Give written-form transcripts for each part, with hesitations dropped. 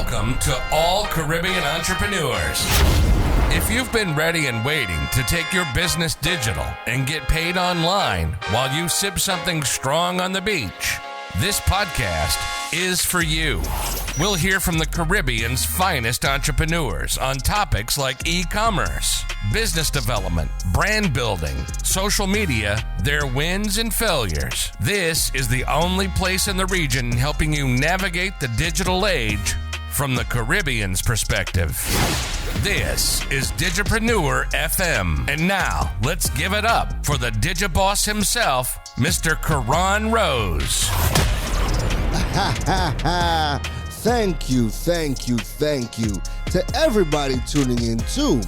Welcome to all Caribbean entrepreneurs. If you've been ready and waiting to take your business digital and get paid online while you sip something strong on the beach, this podcast is for you. We'll hear from the Caribbean's finest entrepreneurs on topics like e-commerce, business development, brand building, social media, their wins and failures. This is the only place in the region helping you navigate the digital age from the Caribbean's perspective. This is Digipreneur FM. And now, let's give it up for the Digiboss himself, Mr. Karan Rose. Thank you to everybody tuning in to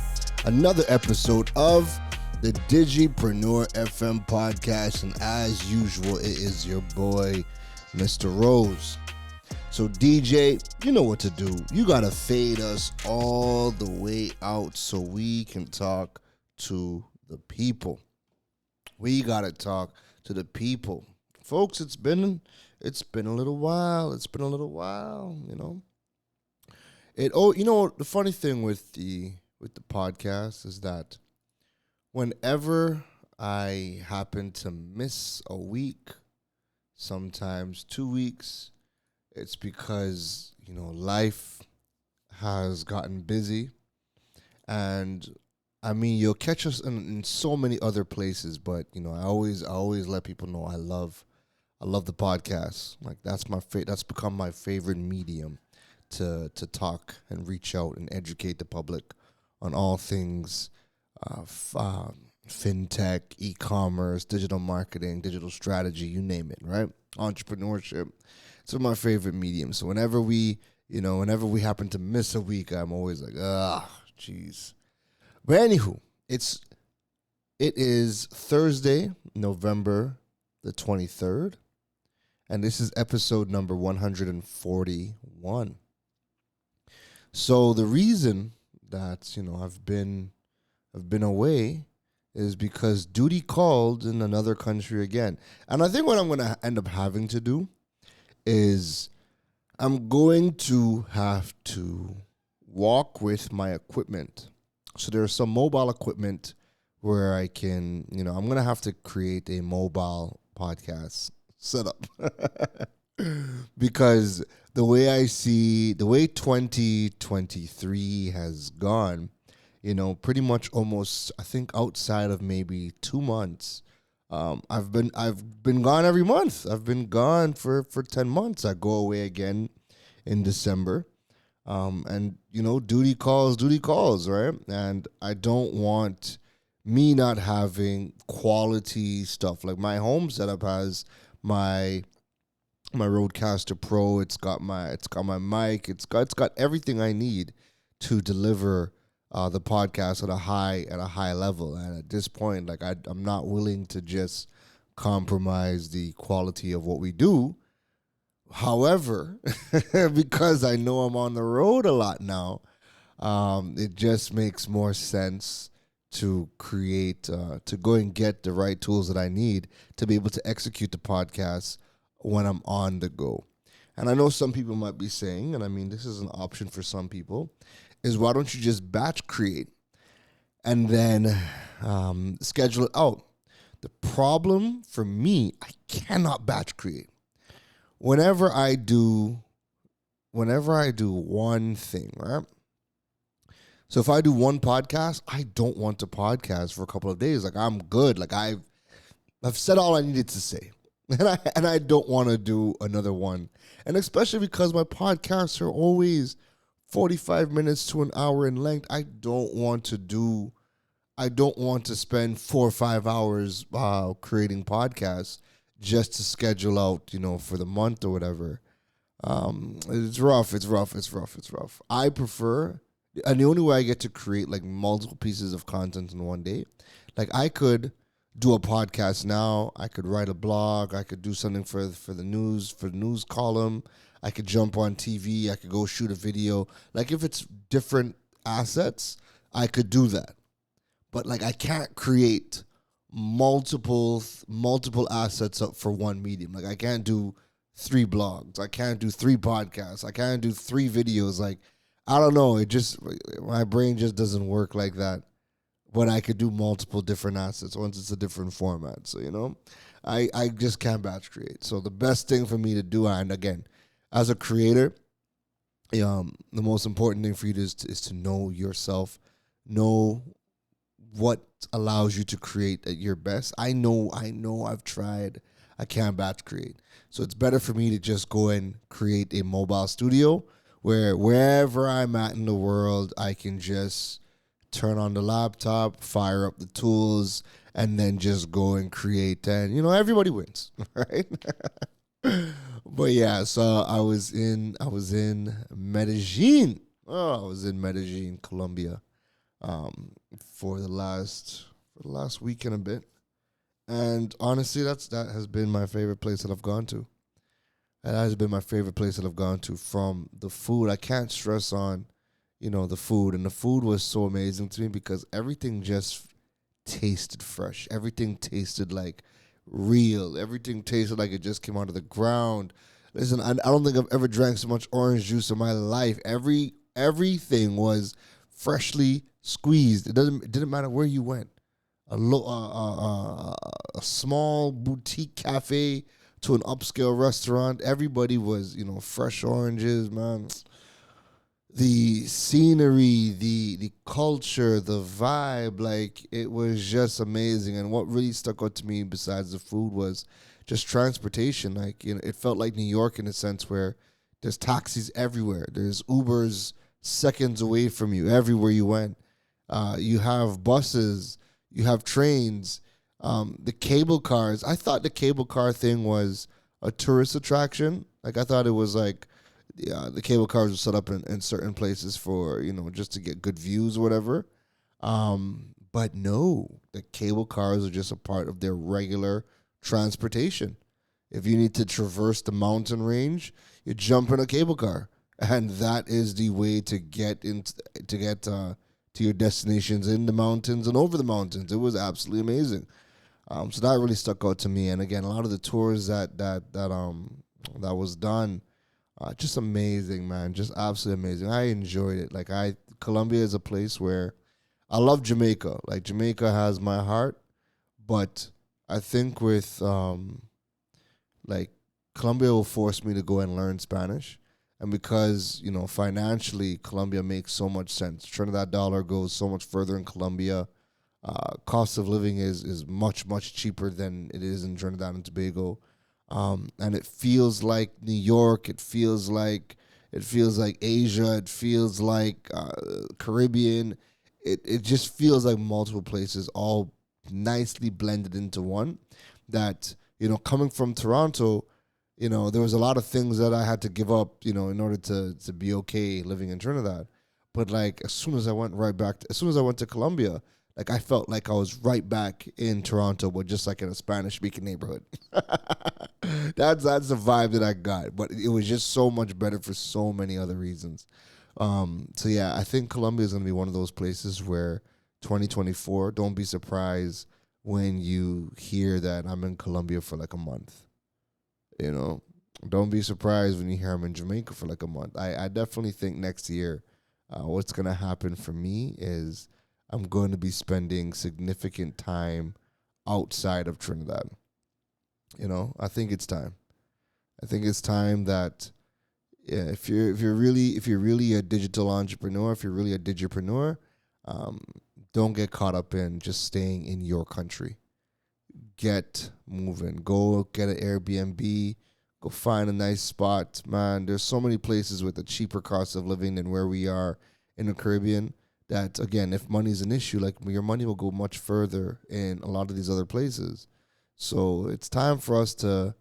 another episode of the Digipreneur FM podcast. And as usual, it is your boy, Mr. Rose. So DJ, you know what to do. You gotta fade us all the way out so we can talk to the people. We gotta talk to the people. Folks, it's been a little while. You know. The funny thing with the podcast is that whenever I happen to miss a week, sometimes 2 weeks, it's because, life has gotten busy. And I mean, you'll catch us in so many other places, but I always let people know I love the podcast. Like that's become my favorite medium to talk and reach out and educate the public on all things fintech, e-commerce, digital marketing, digital strategy, you name it, right? Entrepreneurship. It's one of my favorite mediums. So whenever we happen to miss a week, I'm always like, jeez. But anywho, it is Thursday, November the 23rd. And this is episode number 141. So the reason that, I've been away is because duty called in another country again. And I think what I'm going to end up having to do is I'm going to have to walk with my equipment. So there's some mobile equipment where I can, I'm going to have to create a mobile podcast setup because the way 2023 has gone, pretty much almost, I think outside of maybe 2 months, I've been gone every month. I've been gone for 10 months. I go away again in December. And duty calls, right? And I don't want me not having quality stuff. Like my home setup has my Rodecaster Pro. It's got my mic. It's got everything I need to deliver the podcast at a high level. And at this point, like I'm not willing to just compromise the quality of what we do. However, because I know I'm on the road a lot now, it just makes more sense to create, to go and get the right tools that I need to be able to execute the podcast when I'm on the go. And I know some people might be saying, and I mean, this is an option for some people, is why don't you just batch create and then schedule it out? The problem for me, I cannot batch create. Whenever I do one thing, right? So if I do one podcast, I don't want to podcast for a couple of days. Like I'm good. Like I've said all I needed to say. And I don't want to do another one. And especially because my podcasts are always 45 minutes to an hour in length. I don't want to spend 4 or 5 hours creating podcasts just to schedule out, for the month or whatever. It's rough. I prefer, and the only way I get to create like multiple pieces of content in one day, like I could do a podcast now, I could write a blog, I could do something for the news column, I could jump on TV, I could go shoot a video. Like if it's different assets, I could do that. But like I can't create multiple assets up for one medium. Like I can't do 3 blogs. I can't do 3 podcasts. I can't do 3 videos. Like, I don't know. It just, my brain just doesn't work like that. But I could do multiple different assets once it's a different format. So, I just can't batch create. So the best thing for me to do, and again, as a creator, the most important thing for you is to know yourself, know what allows you to create at your best. I know I've tried. I can't batch create. So it's better for me to just go and create a mobile studio where wherever I'm at in the world, I can just turn on the laptop, fire up the tools, and then just go and create. And, everybody wins, right? But yeah, so I was in Medellin. Oh, I was in Medellin, Colombia, for the last week and a bit. And honestly, that has been my favorite place that I've gone to. That has been my favorite place that I've gone to. From the food, I can't stress on, the food. And the food was so amazing to me because everything just tasted fresh. Everything tasted like real. Everything tasted like it just came out of the ground. Listen, I don't think I've ever drank so much orange juice in my life. Everything was freshly squeezed. It didn't matter where you went. A small boutique cafe to an upscale restaurant. Everybody was, fresh oranges, man. The scenery, the culture, the vibe, like, it was just amazing. And what really stuck out to me besides the food was just transportation. Like, it felt like New York in a sense where there's taxis everywhere. There's Ubers seconds away from you everywhere you went. You have buses, you have trains, the cable cars. I thought the cable car thing was a tourist attraction. Like, I thought it was like, the cable cars were set up in certain places for, just to get good views or whatever. But no, the cable cars are just a part of their regular transportation. If you need to traverse the mountain range, you jump in a cable car. And that is the way to get to your destinations in the mountains and over the mountains. It was absolutely amazing. So that really stuck out to me. And again, a lot of the tours that was done, just amazing, man. Just absolutely amazing. I enjoyed it. Like, Colombia is a place where I love Jamaica. Like, Jamaica has my heart, but I think with like, Colombia will force me to go and learn Spanish. And because, financially, Colombia makes so much sense. Trinidad dollar goes so much further in Colombia. Cost of living is much, much cheaper than it is in Trinidad and Tobago. And it feels like New York. It feels like Asia. It feels like Caribbean. It just feels like multiple places all nicely blended into one. That, coming from Toronto, there was a lot of things that I had to give up, in order to be okay living in Trinidad. But like, as soon as I went to Colombia, like, I felt like I was right back in Toronto, but just like in a Spanish-speaking neighborhood. That's the vibe that I got. But it was just so much better for so many other reasons. So yeah, I think Colombia is going to be one of those places where 2024, don't be surprised when you hear that I'm in Colombia for like a month. Don't be surprised when you hear I'm in Jamaica for like a month. I definitely think next year, what's going to happen for me is I'm going to be spending significant time outside of Trinidad. I think it's time. I think it's time that, yeah, if you're really a digital entrepreneur, if you're really a digipreneur, don't get caught up in just staying in your country. Get moving. Go get an Airbnb. Go find a nice spot. Man, there's so many places with a cheaper cost of living than where we are in the Caribbean that, again, if money's an issue, like, your money will go much further in a lot of these other places. So it's time for us to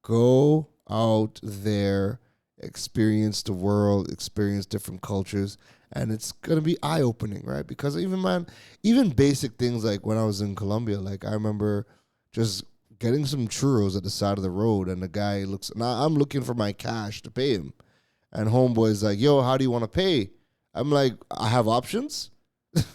go out there, experience the world, experience different cultures, and it's going to be eye-opening, right? Because even basic things like when I was in Colombia, like, I remember just getting some churros at the side of the road, and the guy looks, and I'm looking for my cash to pay him. And homeboy's like, yo, how do you want to pay? I'm like, I have options.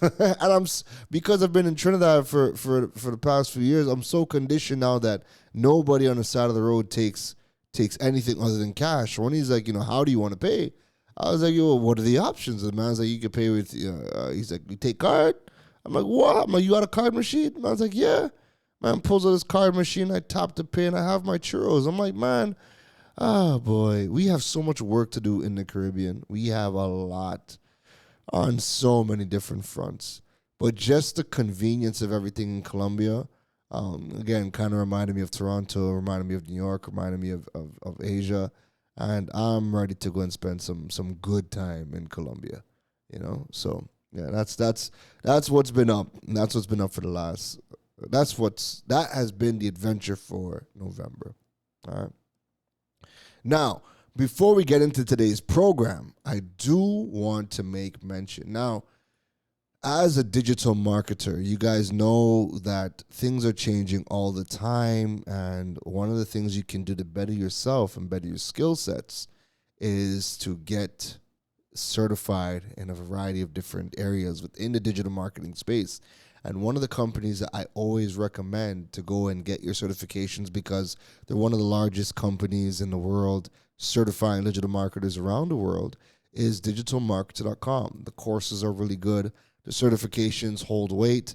And because I've been in Trinidad for the past few years, I'm so conditioned now that nobody on the side of the road takes takes anything other than cash. So when he's like, how do you want to pay? I was like, yo, what are the options? And the man's like, you can pay with, he's like, you take card? I'm like, what? I'm like, you got a card machine? And I was like, yeah. Man pulls out his card machine. I tap the pay and I have my churros. I'm like, man, boy, we have so much work to do in the Caribbean. We have a lot on so many different fronts. But just the convenience of everything in Colombia, again, kind of reminded me of Toronto, reminded me of New York, reminded me of Asia. And I'm ready to go and spend some good time in Colombia, So yeah, that's what's been up. And that's what's been up for the last. That has been the adventure for November. All right. Now, before we get into today's program, I do want to make mention. Now, as a digital marketer, you guys know that things are changing all the time, and one of the things you can do to better yourself and better your skill sets is to get certified in a variety of different areas within the digital marketing space. And one of the companies that I always recommend to go and get your certifications, because they're one of the largest companies in the world certifying digital marketers around the world, is digitalmarketer.com. The courses are really good. The certifications hold weight,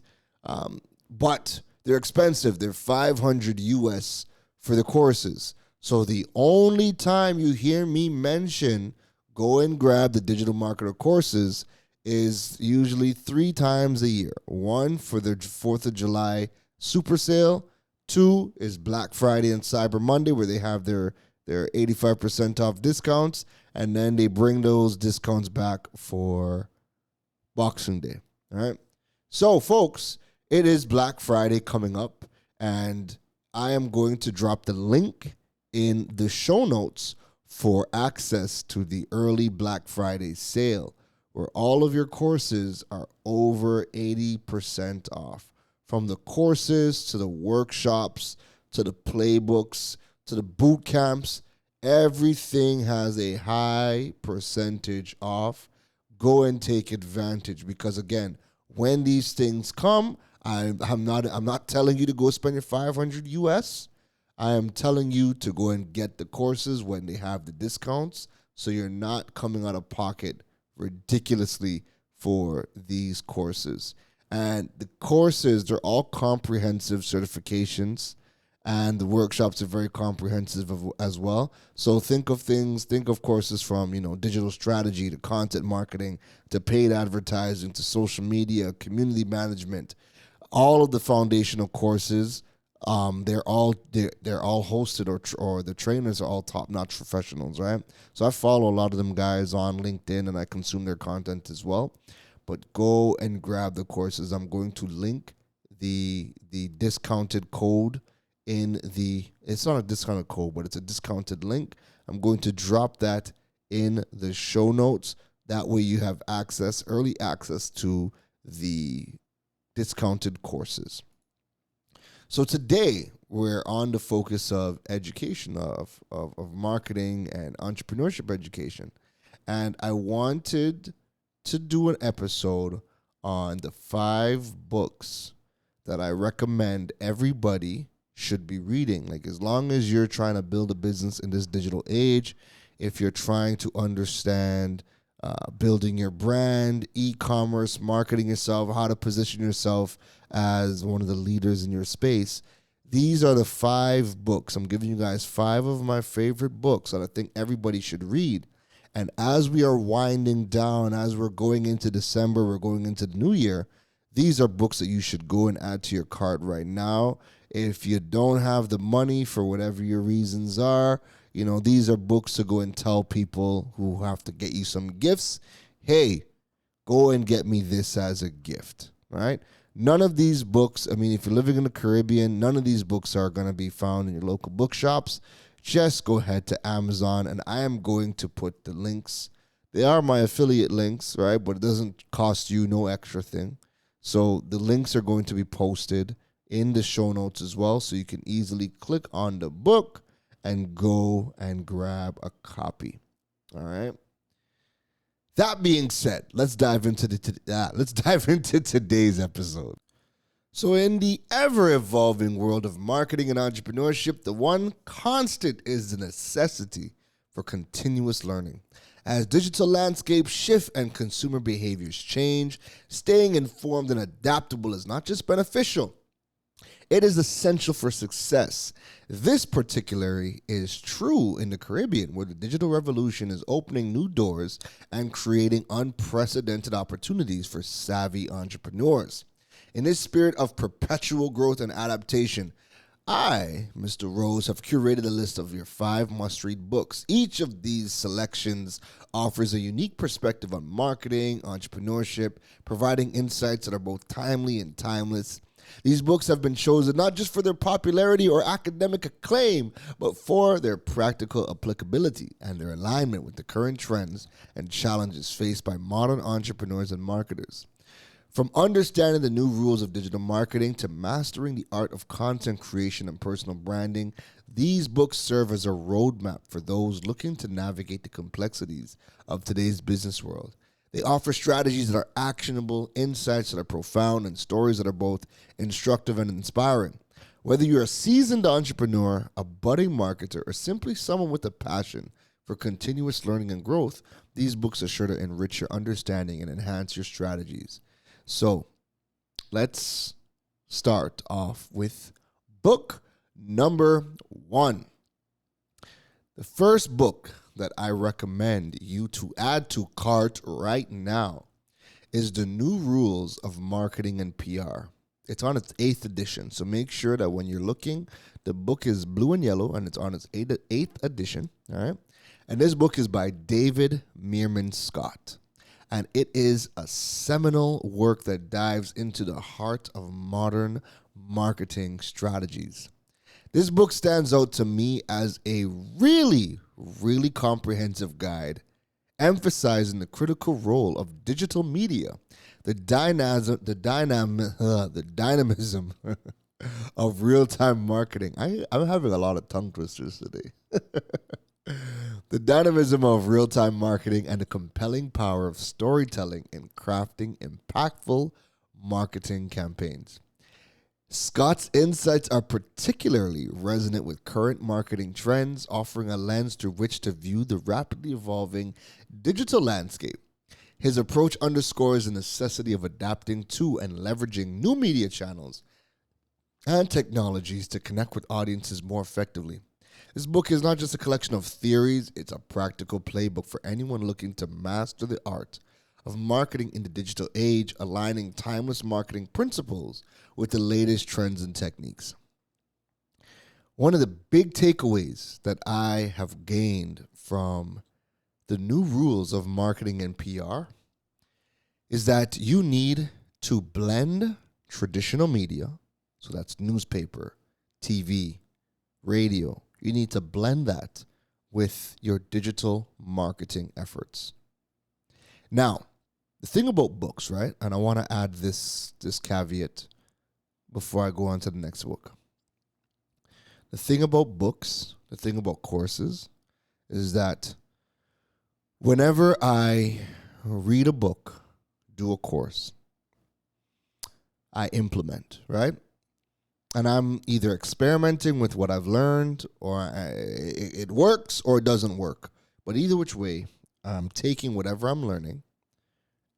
but they're expensive. They're $500 US for the courses. So the only time you hear me mention go and grab the digital marketer courses is usually 3 times a year. 1 for the 4th of July super sale. 2 is Black Friday and Cyber Monday, where they have their 85% off discounts, and then they bring those discounts back for Boxing Day. All right. So, folks, it is Black Friday coming up, and I am going to drop the link in the show notes for access to the early Black Friday sale, where all of your courses are over 80% off. From the courses to the workshops to the playbooks to the boot camps, everything has a high percentage off. Go and take advantage, because again, when these things come, I'm not telling you to go spend your 500 US. I am telling you to go and get the courses when they have the discounts, so you're not coming out of pocket ridiculously for these courses. And the courses, they're all comprehensive certifications, and the workshops are very comprehensive as well. So think of courses from, digital strategy to content marketing to paid advertising to social media, community management. All of the foundational courses, they're all hosted, or the trainers are all top-notch professionals, right? So I follow a lot of them guys on LinkedIn, and I consume their content as well. But go and grab the courses. I'm going to link the discounted code it's not a discounted code, but it's a discounted link. I'm going to drop that in the show notes. That way you have early access to the discounted courses. So today we're on the focus of education, of marketing and entrepreneurship education. And I wanted to do an episode on the 5 books that I recommend everybody should be reading. Like, as long as you're trying to build a business in this digital age, if you're trying to understand building your brand, e-commerce, marketing yourself, how to position yourself as one of the leaders in your space, these are the 5 books. I'm giving you guys 5 of my favorite books that I think everybody should read. And as we are winding down, as we're going into December, we're going into the new year, these are books that you should go and add to your cart right now. If you don't have the money for whatever your reasons are, these are books to go and tell people who have to get you some gifts. Hey, go and get me this as a gift, right? None of these books, if you're living in the Caribbean, none of these books are going to be found in your local bookshops. Just go ahead to Amazon, and I am going to put the links. They are my affiliate links, right? But it doesn't cost you no extra thing. So the links are going to be posted in the show notes as well, so you can easily click on the book and go and grab a copy. All right. That being said, let's dive into today's episode. So, in the ever evolving world of marketing and entrepreneurship, the one constant is the necessity for continuous learning. As digital landscapes shift and consumer behaviors change, staying informed and adaptable is not just beneficial, it is essential for success. This particularly is true in the Caribbean, where the digital revolution is opening new doors and creating unprecedented opportunities for savvy entrepreneurs. In this spirit of perpetual growth and adaptation, I, Mr. Rose, have curated a list of your 5 must-read books. Each of these selections offers a unique perspective on marketing, entrepreneurship, providing insights that are both timely and timeless. These books have been chosen not just for their popularity or academic acclaim, but for their practical applicability and their alignment with the current trends and challenges faced by modern entrepreneurs and marketers. From understanding the new rules of digital marketing to mastering the art of content creation and personal branding, these books serve as a roadmap for those looking to navigate the complexities of today's business world. They offer strategies that are actionable, insights that are profound, and stories that are both instructive and inspiring. Whether you're a seasoned entrepreneur, a budding marketer, or simply someone with a passion for continuous learning and growth, these books are sure to enrich your understanding and enhance your strategies. So, let's start off with book number 1. The first book that I recommend you to add to cart right now is The New Rules of Marketing and PR. It's on its 8th edition, so make sure that when you're looking, the book is blue and yellow, and it's on its 8th edition, all right? And this book is by David Meerman Scott. And it is a seminal work that dives into the heart of modern marketing strategies. This book stands out to me as a really, really comprehensive guide, emphasizing the critical role of digital media, the dynamism of real-time marketing. I'm having a lot of tongue twisters today. The dynamism of real-time marketing and the compelling power of storytelling in crafting impactful marketing campaigns. Scott's insights are particularly resonant with current marketing trends, offering a lens through which to view the rapidly evolving digital landscape. His approach underscores the necessity of adapting to and leveraging new media channels and technologies to connect with audiences more effectively. This book is not just a collection of theories, it's a practical playbook for anyone looking to master the art of marketing in the digital age, aligning timeless marketing principles with the latest trends and techniques. One of the big takeaways that I have gained from the new rules of marketing and PR is that you need to blend traditional media, so that's newspaper, TV, radio. You need to blend that with your digital marketing efforts. Now, the thing about books, right? And I want to add this caveat before I go on to the next book. The thing about books, the thing about courses, is that whenever I read a book, do a course, I implement, right? And I'm either experimenting with what I've learned, or it works or it doesn't work. But either which way, I'm taking whatever I'm learning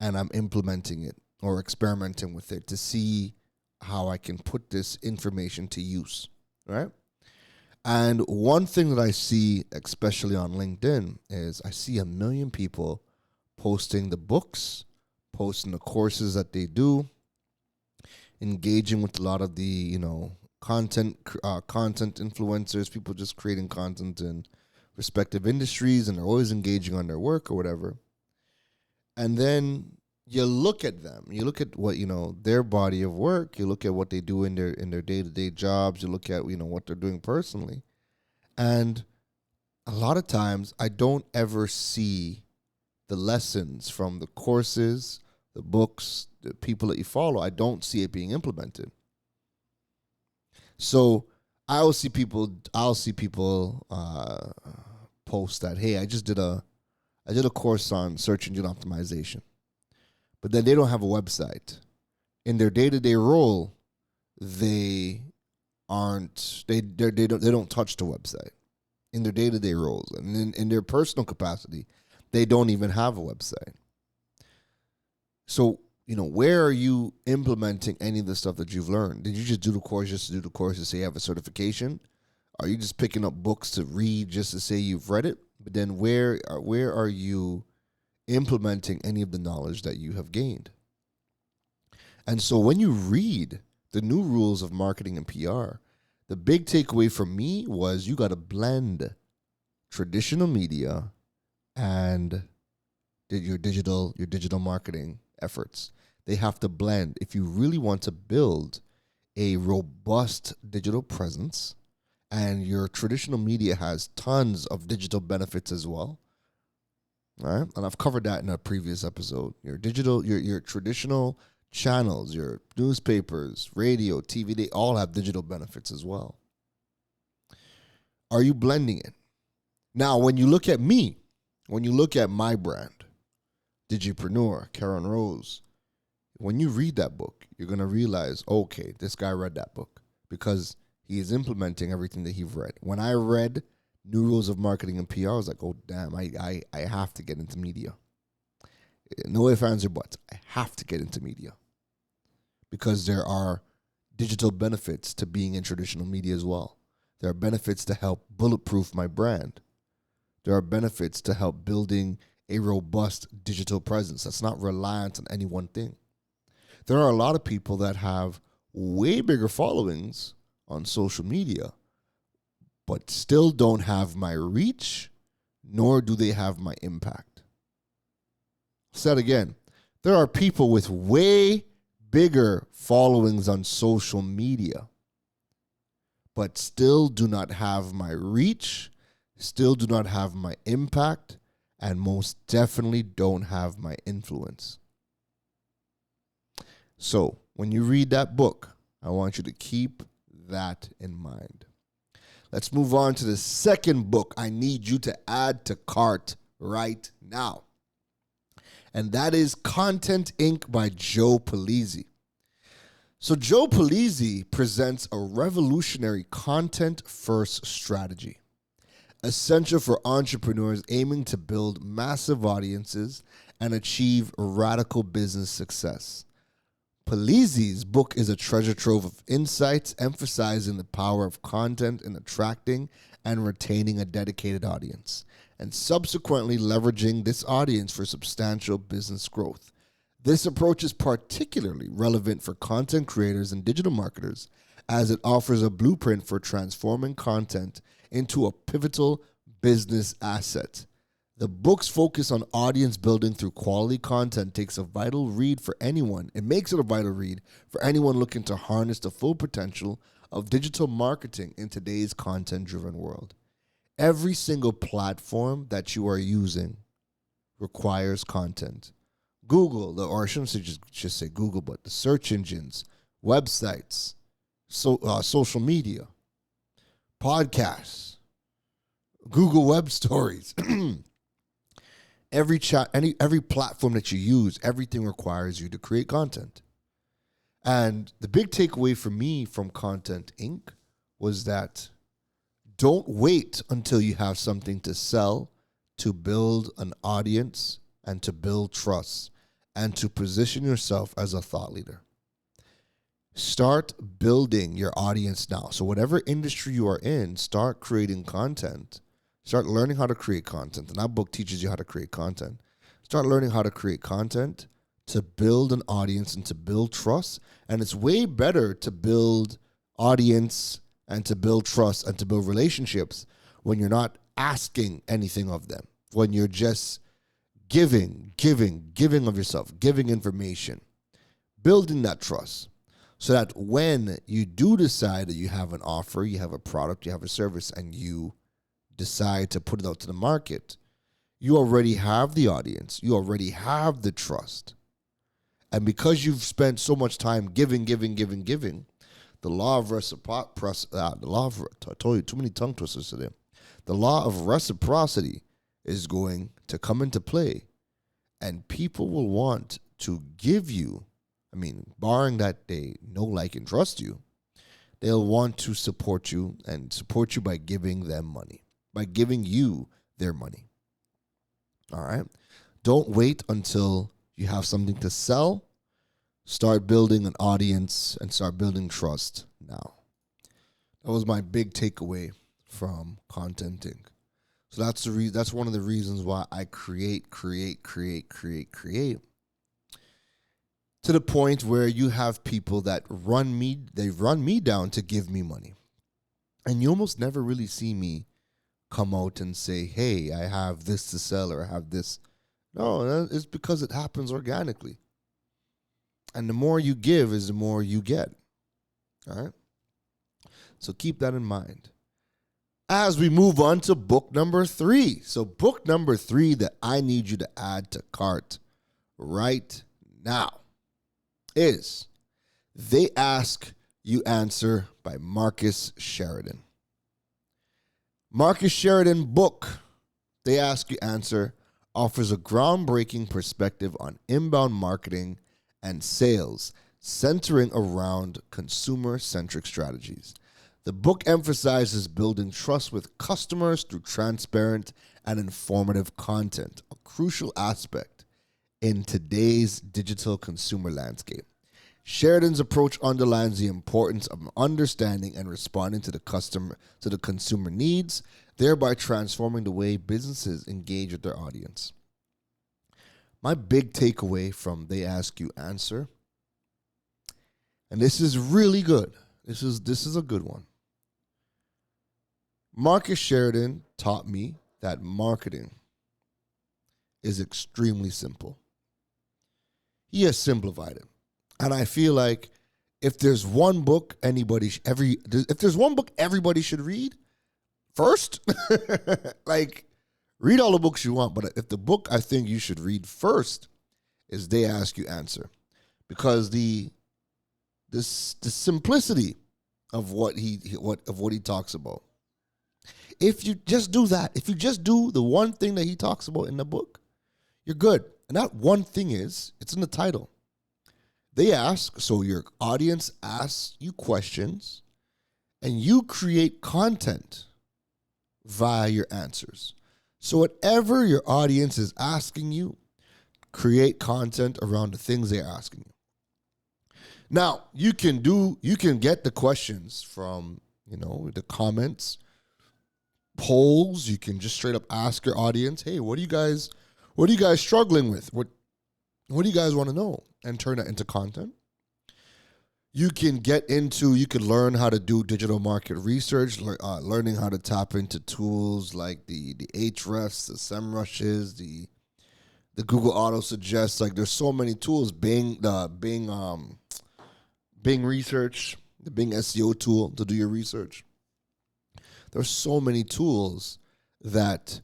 and I'm implementing it or experimenting with it to see how I can put this information to use, right? And one thing that I see, especially on LinkedIn, is I see 1 million people posting the books, posting the courses that they do, engaging with a lot of the, content influencers, people just creating content in respective industries, and they're always engaging on their work or whatever. And then you look at them, you look at what, their body of work, you look at what they do in their day-to-day jobs, you look at, what they're doing personally. And a lot of times I don't ever see the lessons from the courses, the books, the people that you follow. I don't see it being implemented. So I'll see people post that, hey, I did a course on search engine optimization, but then they don't have a website. In their day-to-day role, they don't touch the website in their day-to-day roles, and in their personal capacity, they don't even have a website. So, where are you implementing any of the stuff that you've learned? Did you just do the course just to do the course to say you have a certification? Are you just picking up books to read just to say you've read it? But then where are you implementing any of the knowledge that you have gained? And so when you read the new rules of marketing and PR, the big takeaway for me was you got to blend traditional media and your digital marketing efforts. They have to blend. If you really want to build a robust digital presence, and your traditional media has tons of digital benefits as well, all right? And I've covered that in a previous episode. Your traditional channels, your newspapers, radio, TV, they all have digital benefits as well. Are you blending it? Now, when you look at me, when you look at my brand, Digipreneur, Karen Rose, when you read that book, you're going to realize, okay, this guy read that book because he is implementing everything that he read. When I read New Rules of Marketing and PR, I was like, oh, damn, I have to get into media. No ifs, ands, or buts. I have to get into media because there are digital benefits to being in traditional media as well. There are benefits to help bulletproof my brand. There are benefits to help building a robust digital presence that's not reliant on any one thing. There are a lot of people that have way bigger followings on social media, but still don't have my reach, nor do they have my impact. Said again, there are people with way bigger followings on social media, but still do not have my reach, still do not have my impact, and most definitely don't have my influence. So, when you read that book, I want you to keep that in mind. Let's move on to the second book I need you to add to cart right now. And that is Content Inc. by Joe Pulizzi. So Joe Pulizzi presents a revolutionary content-first strategy, essential for entrepreneurs aiming to build massive audiences and achieve radical business success. Pulizzi's book is a treasure trove of insights emphasizing the power of content in attracting and retaining a dedicated audience, and subsequently leveraging this audience for substantial business growth. This approach is particularly relevant for content creators and digital marketers, as it offers a blueprint for transforming content into a pivotal business asset. The book's focus on audience building through quality content takes a vital read for anyone. It makes it a vital read for anyone looking to harness the full potential of digital marketing in today's content-driven world. Every single platform that you are using requires content. Google, or I shouldn't say just say Google, but the search engines, websites, social media, podcasts, Google Web Stories. Every platform that you use, everything requires you to create content. And the big takeaway for me from Content Inc. was that don't wait until you have something to sell to build an audience and to build trust and to position yourself as a thought leader. Start building your audience now. So whatever industry you are in, start creating content. Start learning how to create content. And that book teaches you how to create content. Start learning how to create content to build an audience and to build trust. And it's way better to build audience and to build trust and to build relationships when you're not asking anything of them. When you're just giving of yourself, giving information, building that trust. So that when you do decide that you have an offer, you have a product, you have a service, and you decide to put it out to the market, you already have the audience. You already have the trust. And because you've spent so much time giving, the law of reciprocity, I told you too many tongue twisters today. The law of reciprocity is going to come into play, and people will want to give you, barring that they know, like, and trust you, they'll want to support you and support you by giving them money, by giving you their money. All right? Don't wait until you have something to sell. Start building an audience and start building trust now. That was my big takeaway from contenting. So that's one of the reasons why I create. To the point where you have people that run me down to give me money. And you almost never really see me come out and say, hey, I have this to sell or I have this. No, it's because it happens organically. And the more you give is the more you get. All right? So keep that in mind. As we move on to book number 3. So book number 3 that I need you to add to cart right now is They Ask, You Answer by Marcus Sheridan. Marcus Sheridan book, They Ask, You Answer, offers a groundbreaking perspective on inbound marketing and sales centering around consumer-centric strategies. The book emphasizes building trust with customers through transparent and informative content, a crucial aspect in today's digital consumer landscape. Sheridan's approach underlines the importance of understanding and responding to the consumer needs, thereby transforming the way businesses engage with their audience. My big takeaway from They Ask You Answer, and this is really good. This is a good one. Marcus Sheridan taught me that marketing is extremely simple. He has simplified it. And I feel like if there's one book everybody should read first, like read all the books you want, but if the book I think you should read first is They Ask You Answer, because the simplicity of what he talks about. If you just do that, if you just do the one thing that he talks about in the book, you're good. And that one thing it's in the title. They ask, so your audience asks you questions, and you create content via your answers. So whatever your audience is asking you, create content around the things they're asking you. Now, you can get the questions from, the comments, polls. You can just straight up ask your audience, hey, what are you guys struggling with? What do you guys want to know? And turn that into content. You can learn how to do digital market research, learning how to tap into tools like the Ahrefs, the SEMrushes, the Google Auto Suggest. Like there's so many tools. Bing Research, the Bing SEO tool to do your research. There's so many tools that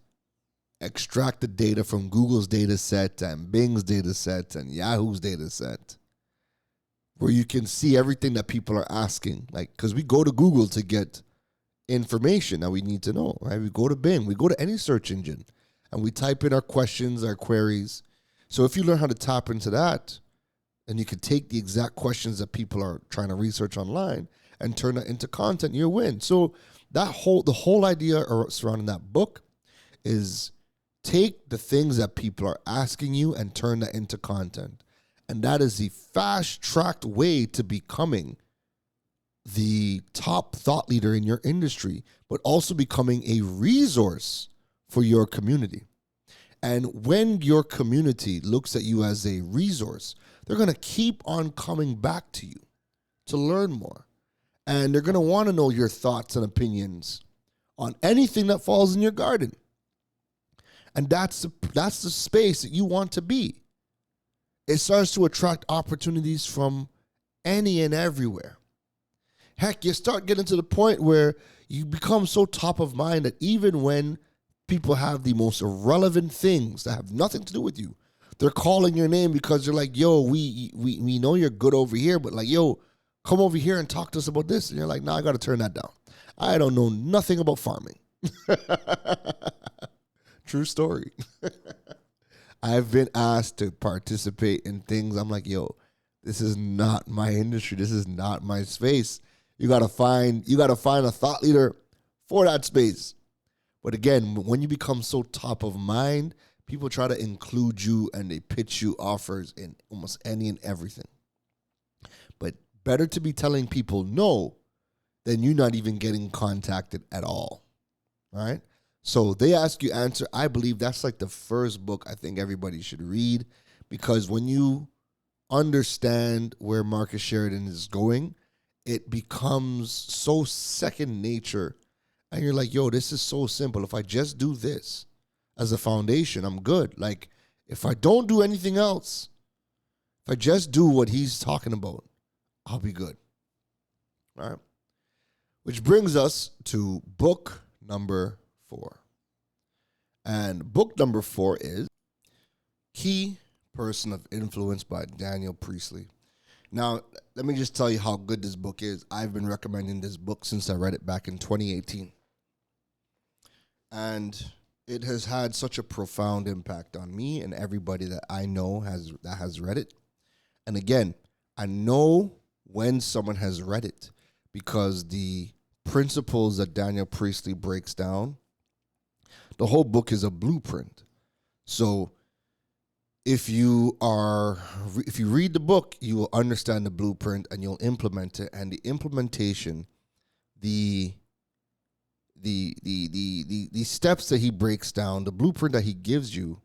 extract the data from Google's data set and Bing's data set and Yahoo's data set, where you can see everything that people are asking. Like, because we go to Google to get information that we need to know, right? We go to Bing, we go to any search engine, and we type in our questions, our queries. So if you learn how to tap into that, and you can take the exact questions that people are trying to research online and turn that into content, you win. So the whole idea surrounding that book is take the things that people are asking you and turn that into content. And that is the fast-tracked way to becoming the top thought leader in your industry, but also becoming a resource for your community. And when your community looks at you as a resource, they're going to keep on coming back to you to learn more. And they're going to want to know your thoughts and opinions on anything that falls in your garden. And that's the space that you want to be. It starts to attract opportunities from any and everywhere. Heck, you start getting to the point where you become so top of mind that even when people have the most irrelevant things that have nothing to do with you, they're calling your name because they're like, yo, we know you're good over here, but like, yo, come over here and talk to us about this. And you're like, nah, I got to turn that down. I don't know nothing about farming. True story. I've been asked to participate in things. I'm like, yo, this is not my industry. This is not my space. You gotta find a thought leader for that space. But again, when you become so top of mind, people try to include you and they pitch you offers in almost any and everything. But better to be telling people no than you not even getting contacted at all. All right? So they ask you answer. I believe that's like the first book I think everybody should read, because when you understand where Marcus Sheridan is going, it becomes so second nature. And you're like, yo, this is so simple. If I just do this as a foundation, I'm good. Like, if I don't do anything else, if I just do what he's talking about, I'll be good. All right. Which brings us to book number 4. And book number 4 is Key Person of Influence by Daniel Pulizzi. Now, let me just tell you how good this book is. I've been recommending this book since I read it back in 2018. And it has had such a profound impact on me and everybody that I know has read it. And again, I know when someone has read it because the principles that Daniel Pulizzi breaks down, the whole book is a blueprint. So if you read the book, you will understand the blueprint and you'll implement it. And the implementation, the steps that he breaks down, the blueprint that he gives you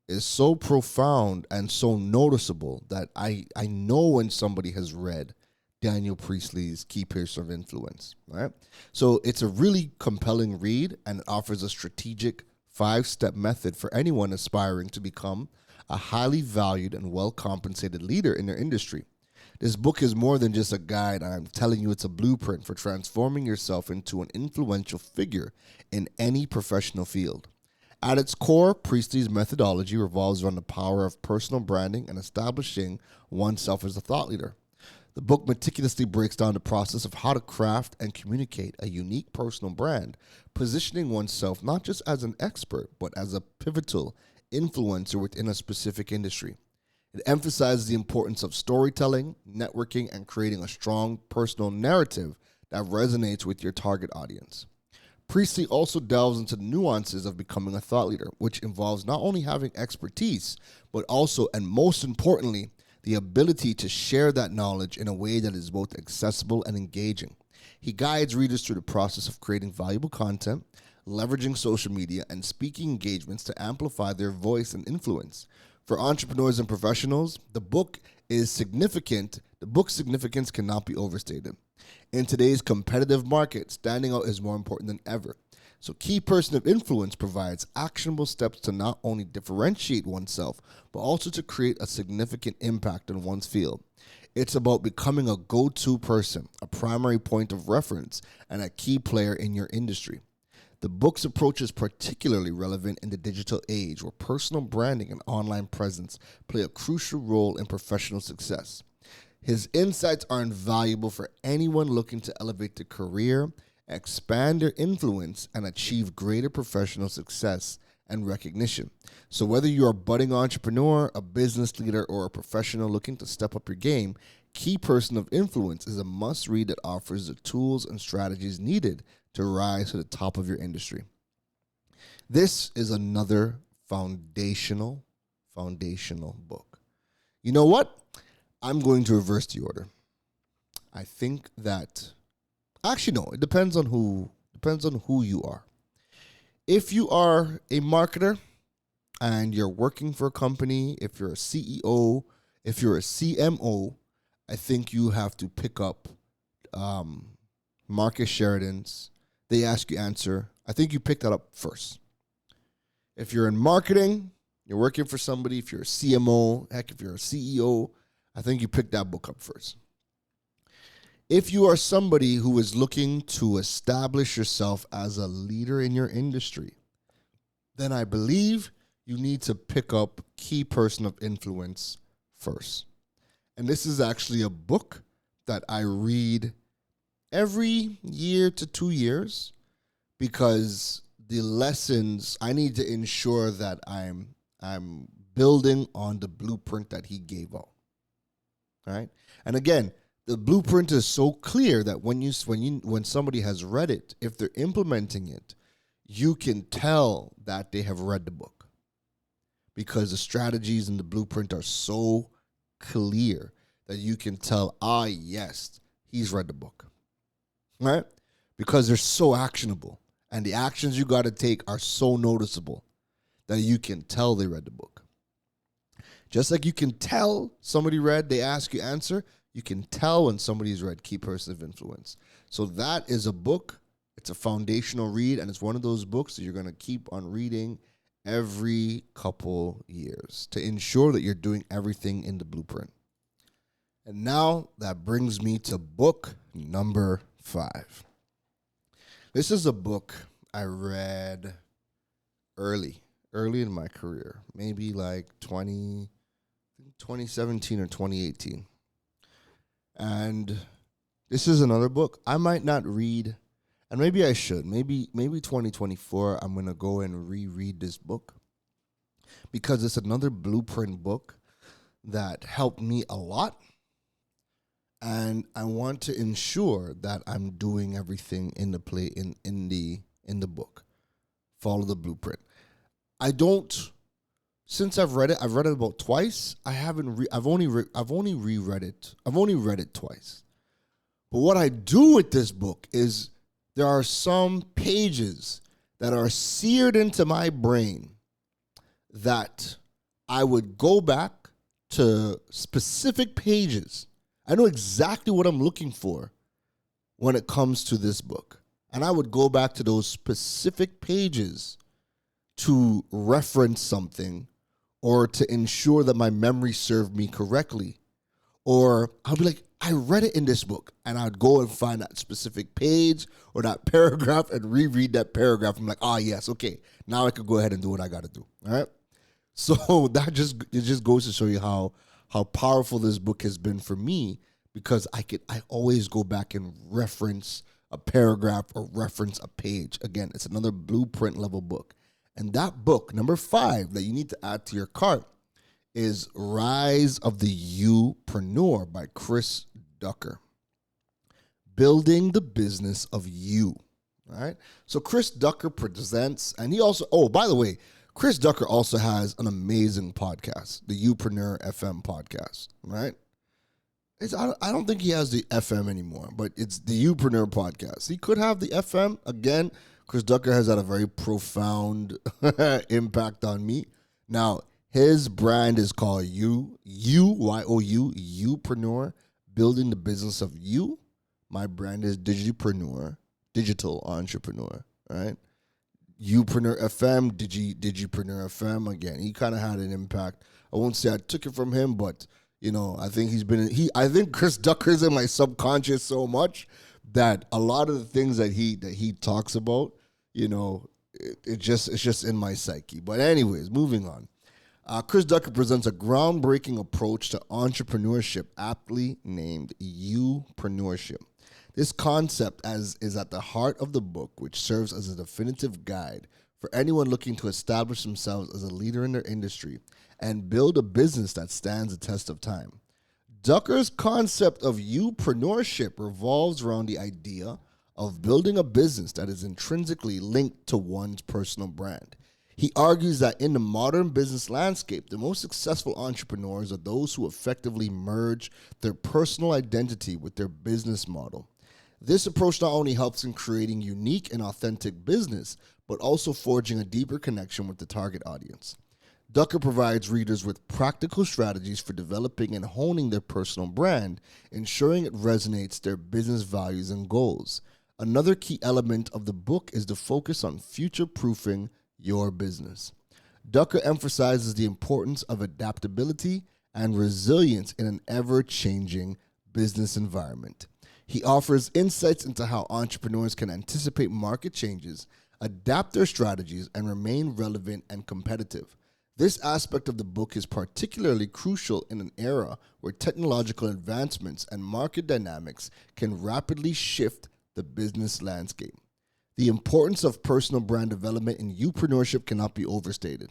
is so profound and so noticeable that I know when somebody has read Daniel Pulizzi's Key Person of Influence, right? So it's a really compelling read, and it offers a strategic 5-step method for anyone aspiring to become a highly valued and well-compensated leader in their industry. This book is more than just a guide. I'm telling you, it's a blueprint for transforming yourself into an influential figure in any professional field. At its core, Pulizzi's methodology revolves around the power of personal branding and establishing oneself as a thought leader. The book meticulously breaks down the process of how to craft and communicate a unique personal brand, positioning oneself not just as an expert, but as a pivotal influencer within a specific industry. It emphasizes the importance of storytelling, networking, and creating a strong personal narrative that resonates with your target audience. Pulizzi also delves into the nuances of becoming a thought leader, which involves not only having expertise, but also, and most importantly, the ability to share that knowledge in a way that is both accessible and engaging. He guides readers through the process of creating valuable content, leveraging social media, and speaking engagements to amplify their voice and influence. For entrepreneurs and professionals, the book's significance cannot be overstated. In today's competitive market, standing out is more important than ever. So Key Person of Influence provides actionable steps to not only differentiate oneself, but also to create a significant impact in one's field. It's about becoming a go-to person, a primary point of reference, and a key player in your industry. The book's approach is particularly relevant in the digital age, where personal branding and online presence play a crucial role in professional success. His insights are invaluable for anyone looking to elevate their career, expand their influence, and achieve greater professional success and recognition. So whether you're a budding entrepreneur, a business leader, or a professional looking to step up your game, Key Person of Influence is a must-read that offers the tools and strategies needed to rise to the top of your industry. This is another foundational book. You know what? I'm going to reverse the order. I think that, actually no, it depends on who you are. If you are a marketer and you're working for a company, if you're a CEO, if you're a CMO, I think you have to pick up Marcus Sheridan's They Ask You Answer. I think you pick that up first. If you're in marketing, you're working for somebody, if you're a CMO, heck, if you're a CEO, I think you pick that book up first. If you are somebody who is looking to establish yourself as a leader in your industry, then I believe you need to pick up Key Person of Influence first. And this is actually a book that I read every year to 2 years because the lessons, I need to ensure that I'm building on the blueprint that he gave out. All right? And again, The blueprint is so clear that when somebody has read it, if they're implementing it, you can tell that they have read the book, because the strategies in the blueprint are so clear that you can tell, yes, he's read the book, right? Because they're so actionable, and the actions you got to take are so noticeable that you can tell they read the book. Just like you can tell somebody read, they ask you answer, you can tell when somebody's read Key Person of Influence. So that is a book. It's a foundational read, and it's one of those books that you're going to keep on reading every couple years to ensure that you're doing everything in the blueprint. And now that brings me to book number 5. This is a book I read early in my career, maybe like 2017 or 2018. And this is another book I might not read, and maybe I should. Maybe 2024 I'm going to go and reread this book, because it's another blueprint book that helped me a lot, and I want to ensure that I'm doing everything in the in the book. Follow the blueprint. Since I've read it about twice. I've only reread it. I've only read it twice. But what I do with this book is there are some pages that are seared into my brain that I would go back to specific pages. I know exactly what I'm looking for when it comes to this book. And I would go back to those specific pages to reference something, or to ensure that my memory served me correctly. Or I'll be like, I read it in this book, and I'd go and find that specific page or that paragraph and reread that paragraph. I'm like, yes, okay, now I could go ahead and do what I got to do. All right. So it just goes to show you how powerful this book has been for me, because I always go back and reference a paragraph or reference a page. Again, it's another blueprint level book. And that book, number 5, that you need to add to your cart is Rise of the Youpreneur by Chris Ducker. Building the business of you. All right. So Chris Ducker presents, and he also, by the way, Chris Ducker also has an amazing podcast, the Youpreneur FM podcast, right? I don't think he has the FM anymore, but it's the Youpreneur podcast. He could have the FM. Again, Chris Ducker has had a very profound impact on me. Now, his brand is called Y-O-U, Youpreneur, building the business of you. My brand is Digipreneur, digital entrepreneur, right? Youpreneur FM, Digipreneur FM. Again, he kind of had an impact. I won't say I took it from him, but I think I think Chris Ducker's in my subconscious so much that a lot of the things that he talks about, it's just in my psyche. But anyways, moving on. Chris Ducker presents a groundbreaking approach to entrepreneurship, aptly named Youpreneurship. This concept is at the heart of the book, which serves as a definitive guide for anyone looking to establish themselves as a leader in their industry and build a business that stands the test of time. Ducker's concept of Youpreneurship revolves around the idea of building a business that is intrinsically linked to one's personal brand. He argues that in the modern business landscape, the most successful entrepreneurs are those who effectively merge their personal identity with their business model. This approach not only helps in creating unique and authentic business, but also forging a deeper connection with the target audience. Ducker provides readers with practical strategies for developing and honing their personal brand, ensuring it resonates their business values and goals. Another key element of the book is the focus on future-proofing your business. Ducker emphasizes the importance of adaptability and resilience in an ever-changing business environment. He offers insights into how entrepreneurs can anticipate market changes, adapt their strategies, and remain relevant and competitive. This aspect of the book is particularly crucial in an era where technological advancements and market dynamics can rapidly shift the business landscape. The importance of personal brand development in Youpreneurship cannot be overstated.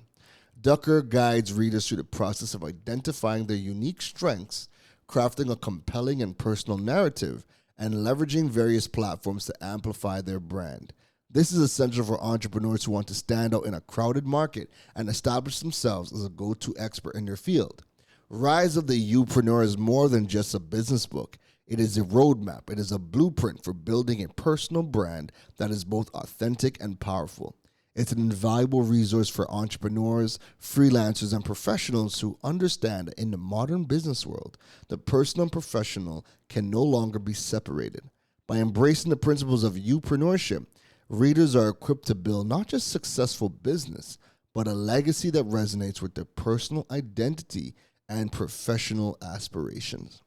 Ducker guides readers through the process of identifying their unique strengths, crafting a compelling and personal narrative, and leveraging various platforms to amplify their brand. This is essential for entrepreneurs who want to stand out in a crowded market and establish themselves as a go-to expert in their field. Rise of the Youpreneur is more than just a business book. It is a roadmap. It is a blueprint for building a personal brand that is both authentic and powerful. It's an invaluable resource for entrepreneurs, freelancers, and professionals who understand that in the modern business world, the personal and professional can no longer be separated. By embracing the principles of Youpreneurship, readers are equipped to build not just successful business, but a legacy that resonates with their personal identity and professional aspirations.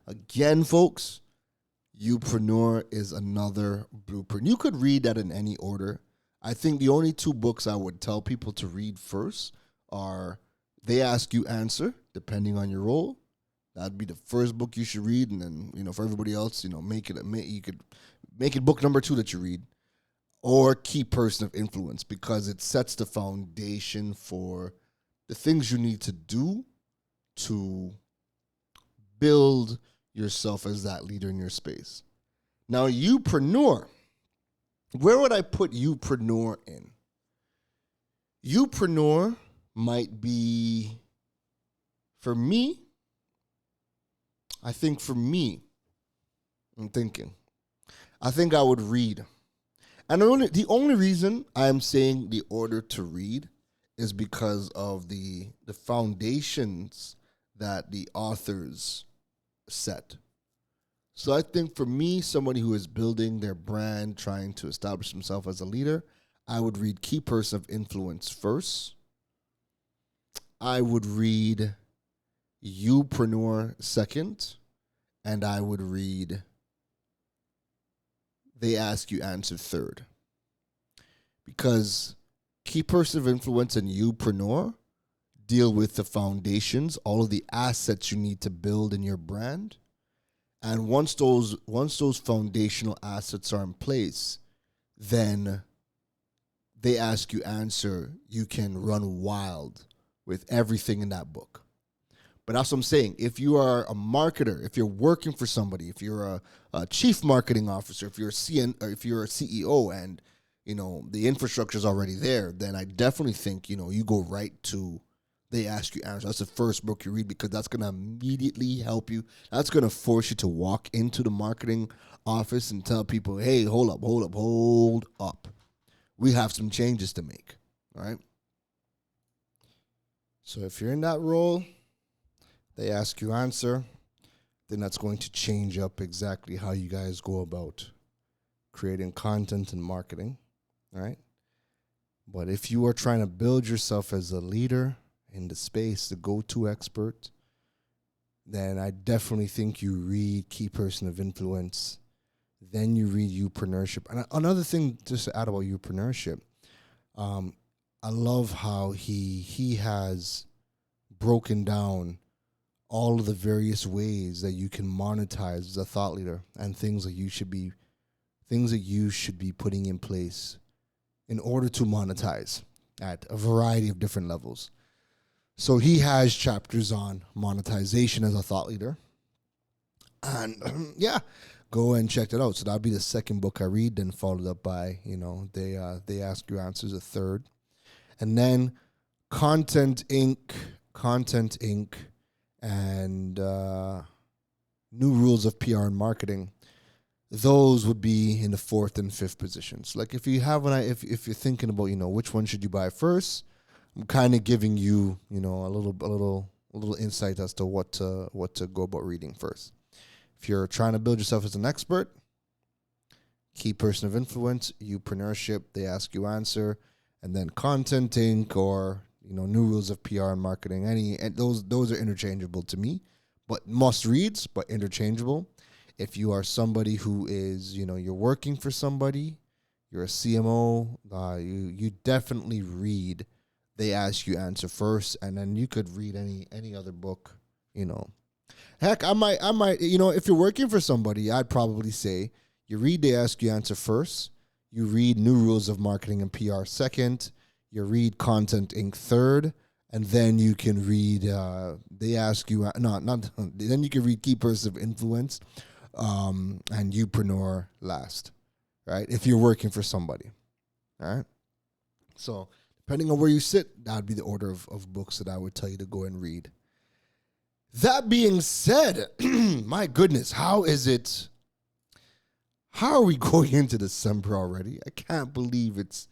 Again, folks, Youpreneur is another blueprint. You could read that in any order. I think the only two books I would tell people to read first are They Ask You Answer, depending on your role. That'd be the first book you should read, and then for everybody else, you could make it book number 2 that you read, or Key Person of Influence, because it sets the foundation for the things you need to do to build yourself as that leader in your space. Now, Youpreneur. Where would I put Youpreneur in? Youpreneur might be, for me, I think I would read. And the only reason I'm saying the order to read is because of the foundations that the authors set. So I think for me, somebody who is building their brand, trying to establish themselves as a leader, I would read Key Person of Influence first. I would read Youpreneur second. And I would read They Ask You Answer third. Because Key Person of Influence and Youpreneur deal with the foundations, all of the assets you need to build in your brand. And once those foundational assets are in place, then They Ask You Answer, you can run wild with everything in that book. But that's what I'm saying. If you are a marketer, if you're working for somebody, if you're a chief marketing officer, if you're a CEO, and the infrastructure is already there, then I definitely think you go right to They Ask You Answer. That's the first book you read, because that's going to immediately help you. That's going to force you to walk into the marketing office and tell people, hey, hold up. We have some changes to make, all right? So if you're in that role, They Ask You Answer, then that's going to change up exactly how you guys go about creating content and marketing, all right? But if you are trying to build yourself as a leader in the space, the go-to expert, then I definitely think you read Key Person of Influence. Then you read Youpreneur. And another thing just to add about Youpreneur, I love how he has broken down all of the various ways that you can monetize as a thought leader, and things that you should be putting in place in order to monetize at a variety of different levels. So he has chapters on monetization as a thought leader. And go and check that out. So that'll be the second book I read, then followed up by, They Ask You Answers, a third. And then Content Inc. and New Rules of PR and Marketing. Those would be in the 4th and 5th positions. Like if you have if you're thinking about, which one should you buy first, I'm kind of giving you, a little insight as to what to go about reading first. If you're trying to build yourself as an expert, Key Person of Influence, Youpreneurship, They Ask You Answer, and then Content Inc. or New Rules of PR and Marketing. And those are interchangeable to me, but must reads, but interchangeable. If you are somebody who is, you're working for somebody, you're a CMO, you definitely read They Ask You Answer first, and then you could read any other book, Heck, I might, if you're working for somebody, I'd probably say you read They Ask You Answer first, you read New Rules of Marketing and PR second, you read Content Inc. third, And then you can read, they ask you, then you can read Key Persons of Influence and Youpreneur last, right? If you're working for somebody, all right? So depending on where you sit, that would be the order of books that I would tell you to go and read. That being said, my goodness, how are we going into December already? I can't believe it's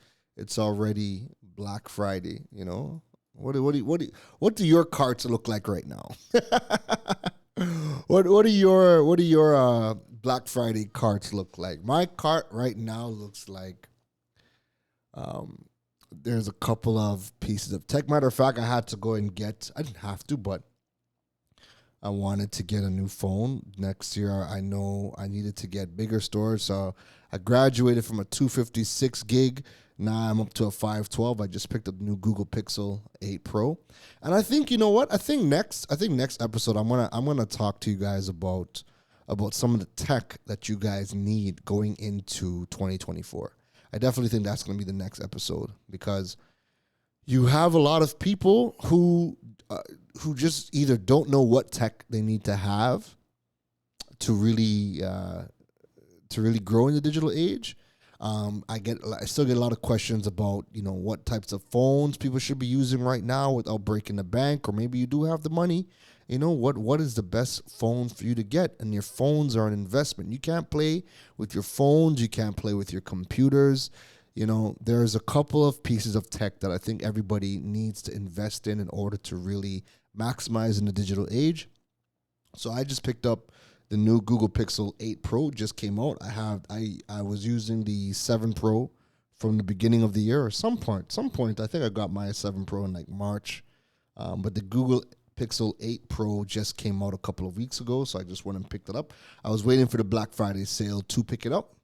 already Black Friday, you know? What do your carts look like right now? What do your Black Friday carts look like? My cart right now looks like there's a couple of pieces of tech. Matter of fact, I didn't have to, but I wanted to get a new phone. Next year, I know I needed to get bigger storage, so I graduated from a 256 gig. Now I'm up to a 512. I just picked up the new Google Pixel 8 Pro. And I think, you know what? I think next episode I'm gonna talk to you guys about some of the tech that you guys need going into 2024. I definitely think that's going to be the next episode, because you have a lot of people who just either don't know what tech they need to have to really grow in the digital age. I still get a lot of questions about, you know, what types of phones people should be using right now without breaking the bank, or maybe you do have the money. You know, what is the best phone for you to get? And your phones are an investment. You can't play with your phones. You can't play with your computers. You know, there's a couple of pieces of tech that I think everybody needs to invest in order to really maximize in the digital age. So I just picked up the new Google Pixel 8 Pro. Just came out. I was using the 7 Pro from the beginning of the year, or some point. I think I got my 7 Pro in like March. But the Google Pixel 8 Pro just came out a couple of weeks ago, so I just went and picked it up. I was waiting for the Black Friday sale to pick it up,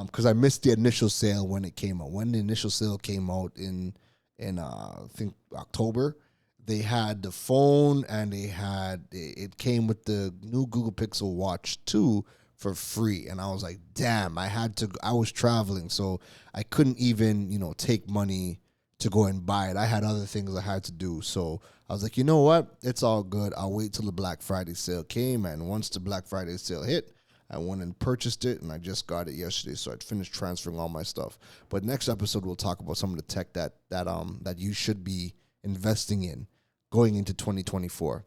because I missed the initial sale when it came out. When the initial sale came out in I think October, they had the phone, and it came with the new Google Pixel Watch 2 for free. And I was like, damn, I was traveling, so I couldn't even, you know, take money to go and buy it. I had other things I had to do. So I was like, you know what? It's all good. I'll wait till the Black Friday sale came. And once the Black Friday sale hit, I went and purchased it, and I just got it yesterday. So I'd finished transferring all my stuff. But next episode, we'll talk about some of the tech that you should be investing in going into 2024.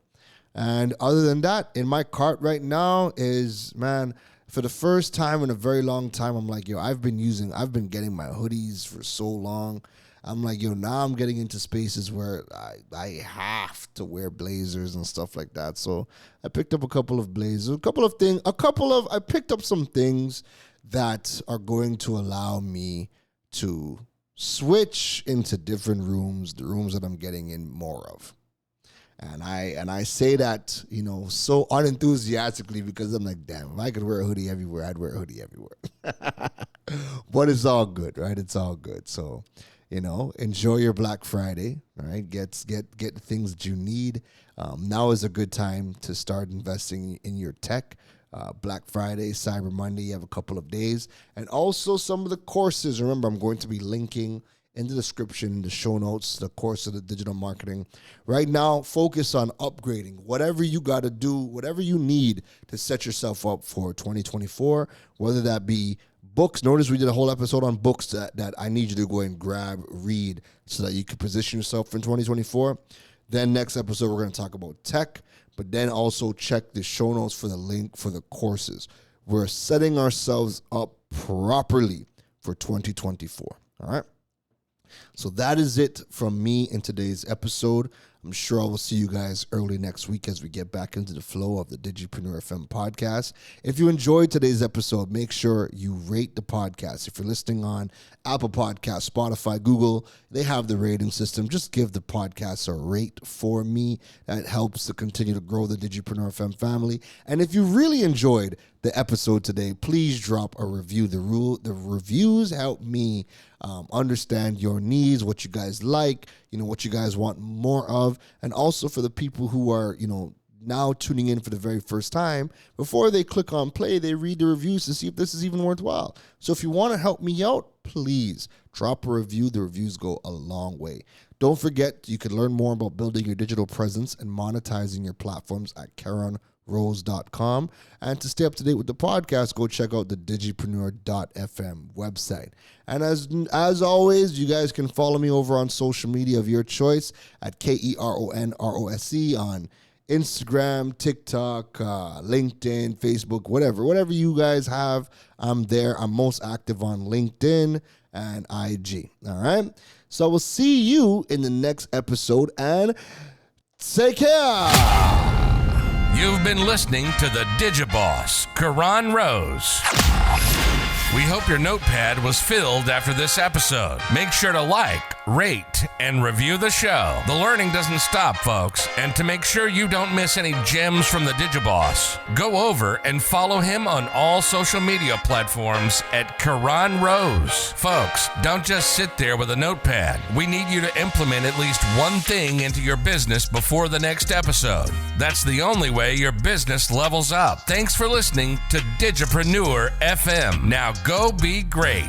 And other than that, in my cart right now is, man, for the first time in a very long time, I'm like, yo, I've been getting my hoodies for so long. I'm like, yo, now I'm getting into spaces where I have to wear blazers and stuff like that. So I picked up a couple of blazers, I picked up some things that are going to allow me to switch into different rooms, the rooms that I'm getting in more of. And I say that, you know, so unenthusiastically, because I'm like, damn, if I could wear a hoodie everywhere, I'd wear a hoodie everywhere. But it's all good, right? It's all good. So, you know, enjoy your Black Friday, right? Get the things that you need. Now is a good time to start investing in your tech. Black Friday, Cyber Monday, you have a couple of days. And also some of the courses. Remember, I'm going to be linking in the description, the show notes, the course of the digital marketing. Right now, focus on upgrading. Whatever you got to do, whatever you need to set yourself up for 2024, whether that be books. Notice we did a whole episode on books that I need you to go and read, so that you can position yourself in 2024. Then next episode, we're going to talk about tech, but then also check the show notes for the link for the courses. We're setting ourselves up properly for 2024. All right. So that is it from me in today's episode. I'm sure I will see you guys early next week as we get back into the flow of the Digipreneur FM podcast. If you enjoyed today's episode, make sure you rate the podcast. If you're listening on Apple Podcasts, Spotify, Google, they have the rating system. Just give the podcast a rate for me. That helps to continue to grow the Digipreneur FM family. And if you really enjoyed the episode today, please drop a review. The reviews help me understand your needs, what you guys like, you know, what you guys want more of. And also for the people who are, you know, now tuning in for the very first time, before they click on play, they read the reviews to see if this is even worthwhile. So if you want to help me out, please drop a review. The reviews go a long way. Don't forget, you can learn more about building your digital presence and monetizing your platforms at KaronRose.com. And to stay up to date with the podcast, go check out the digipreneur.fm website. And as always, you guys can follow me over on social media of your choice at KeronRose on Instagram, TikTok, LinkedIn, Facebook, whatever you guys have, I'm there. I'm most active on LinkedIn and IG. All right. So we'll see you in the next episode, and take care. You've been listening to the Digiboss, Karan Rose. We hope your notepad was filled after this episode. Make sure to like, rate, and review the show. The learning doesn't stop, folks. And to make sure you don't miss any gems from the Digiboss, go over and follow him on all social media platforms at Karan Rose. Folks, don't just sit there with a notepad. We need you to implement at least one thing into your business before the next episode. That's the only way your business levels up. Thanks for listening to Digipreneur FM. Now go be great.